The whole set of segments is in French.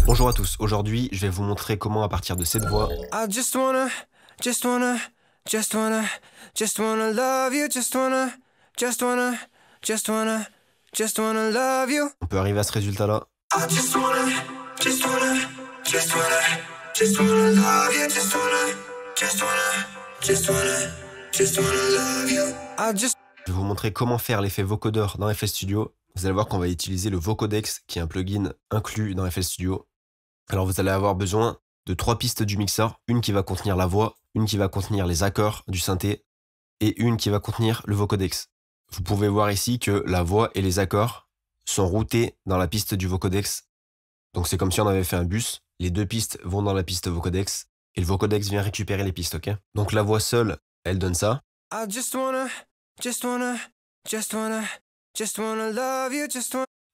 Bonjour à tous, aujourd'hui je vais vous montrer comment à partir de cette voix I just wanna love you, just wanna love you. on peut arriver à ce résultat là. I just wanna love you, just wanna love you. I just Je vais vous montrer comment faire l'effet vocodeur dans FL Studio. Vous allez voir qu'on va utiliser le Vocodex qui est un plugin inclus dans FL Studio. Alors vous allez avoir besoin de 3 pistes du mixeur, une qui va contenir la voix, une qui va contenir les accords du synthé et une qui va contenir le Vocodex. Vous pouvez voir ici que la voix et les accords sont routés dans la piste du Vocodex. Donc c'est comme si on avait fait un bus, les 2 pistes vont dans la piste Vocodex et le Vocodex vient récupérer les pistes, ok? Donc la voix seule, elle donne ça. I just wanna love you,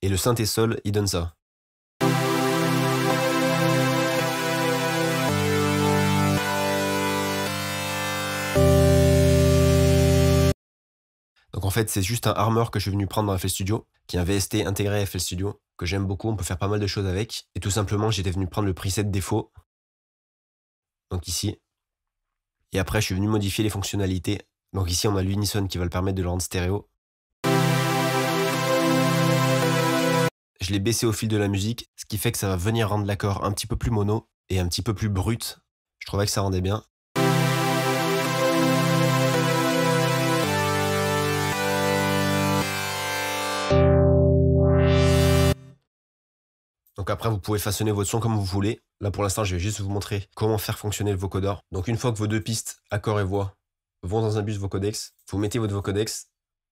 Et le synthé seul, il donne ça. Donc en fait, c'est juste un armor que je suis venu prendre dans FL Studio, qui est un VST intégré à FL Studio, que j'aime beaucoup, on peut faire pas mal de choses avec. Et tout simplement, j'étais venu prendre le preset défaut, donc ici. Et après, je suis venu modifier les fonctionnalités. Donc ici, on a l'unison qui va le permettre de le rendre stéréo. Je l'ai baissé au fil de la musique, ce qui fait que ça va venir rendre l'accord un petit peu plus mono et un petit peu plus brut. Je trouvais que ça rendait bien. Donc après, vous pouvez façonner votre son comme vous voulez. Là, pour l'instant, je vais juste vous montrer comment faire fonctionner le vocodeur. Donc une fois que vos 2 pistes, accord et voix, vont dans un bus Vocodex, vous mettez votre Vocodex.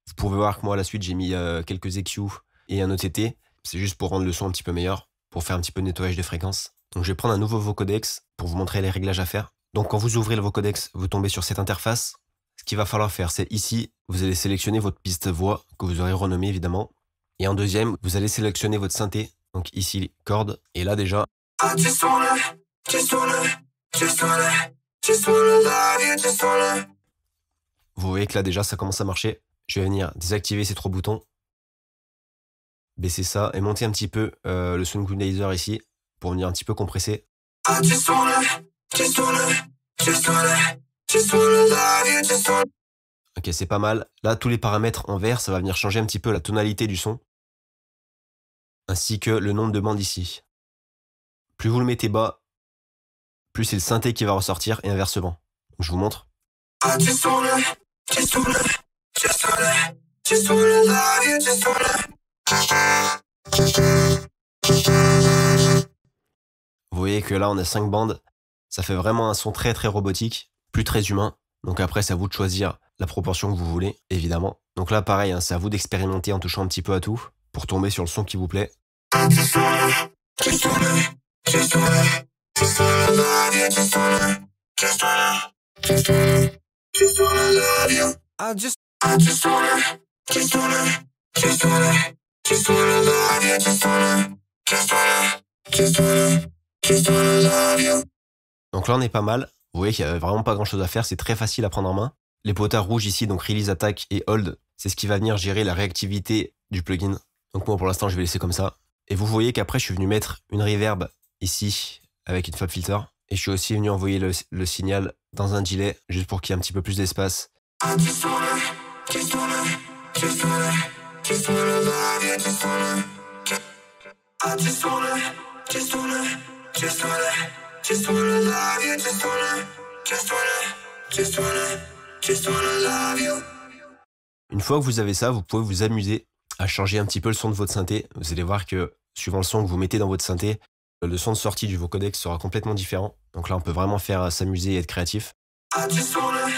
Vous pouvez voir que moi, à la suite, j'ai mis quelques EQ et un OTT. C'est juste pour rendre le son un petit peu meilleur, pour faire un petit peu de nettoyage de fréquences. Donc je vais prendre un nouveau Vocodex pour vous montrer les réglages à faire. Donc quand vous ouvrez le Vocodex, vous tombez sur cette interface. Ce qu'il va falloir faire, c'est ici, vous allez sélectionner votre piste voix, que vous aurez renommée évidemment. Et en deuxième, vous allez sélectionner votre synthé. Donc ici, corde. Et là déjà, I just wanna love you, vous voyez que là déjà, ça commence à marcher. Je vais venir désactiver ces 3 boutons. Baisser ça et monter un petit peu le sound equalizer ici pour venir un petit peu compresser. I just wanna love you, Ok, c'est pas mal. Là, tous les paramètres en vert, ça va venir changer un petit peu la tonalité du son, ainsi que le nombre de bandes ici. Plus vous le mettez bas, plus c'est le synthé qui va ressortir et inversement. Donc, je vous montre. I just wanna love you, Vous voyez que là, on a 5 bandes. Ça fait vraiment un son très très robotique, plus très humain. Donc après, c'est à vous de choisir la proportion que vous voulez, évidemment. Donc là, pareil, hein, c'est à vous d'expérimenter en touchant un petit peu à tout pour tomber sur le son qui vous plaît. I just wanna love you, I just wanna love you. Donc là, on est pas mal. Vous voyez qu'il n'y a vraiment pas grand chose à faire. C'est très facile à prendre en main. Les potards rouges ici, donc Release, Attack et Hold, c'est ce qui va venir gérer la réactivité du plugin. Donc moi, pour l'instant, je vais laisser comme ça. Et vous voyez qu'après, je suis venu mettre une reverb ici avec une Fab Filter. Et je suis aussi venu envoyer le signal dans un delay, juste pour qu'il y ait un petit peu plus d'espace. I just wanna love you, I just wanna love you. Une fois que vous avez ça, vous pouvez vous amuser à changer un petit peu le son de votre synthé. Vous allez voir que suivant le son que vous mettez dans votre synthé, le son de sortie du Vocodex sera complètement différent. Donc là, on peut vraiment faire s'amuser et être créatif. I just wanna love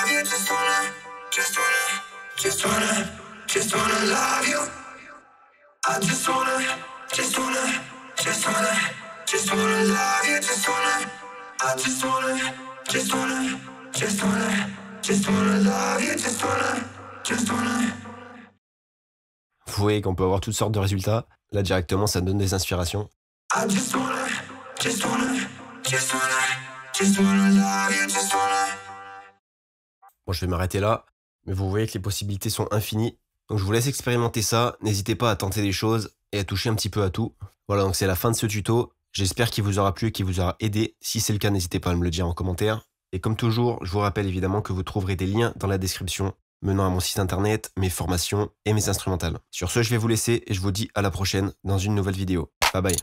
you, love you. I just wanna love you, I just wanna love you, Vous voyez qu'on peut avoir toutes sortes de résultats. Là, directement, ça donne des inspirations. I just wanna love you, Bon, je vais m'arrêter là. Mais vous voyez que les possibilités sont infinies. Donc je vous laisse expérimenter ça. N'hésitez pas à tenter des choses et à toucher un petit peu à tout. Voilà, donc c'est la fin de ce tuto. J'espère qu'il vous aura plu et qu'il vous aura aidé. Si c'est le cas, n'hésitez pas à me le dire en commentaire. Et comme toujours, je vous rappelle évidemment que vous trouverez des liens dans la description menant à mon site internet, mes formations et mes instrumentales. Sur ce, je vais vous laisser et je vous dis à la prochaine dans une nouvelle vidéo. Bye bye.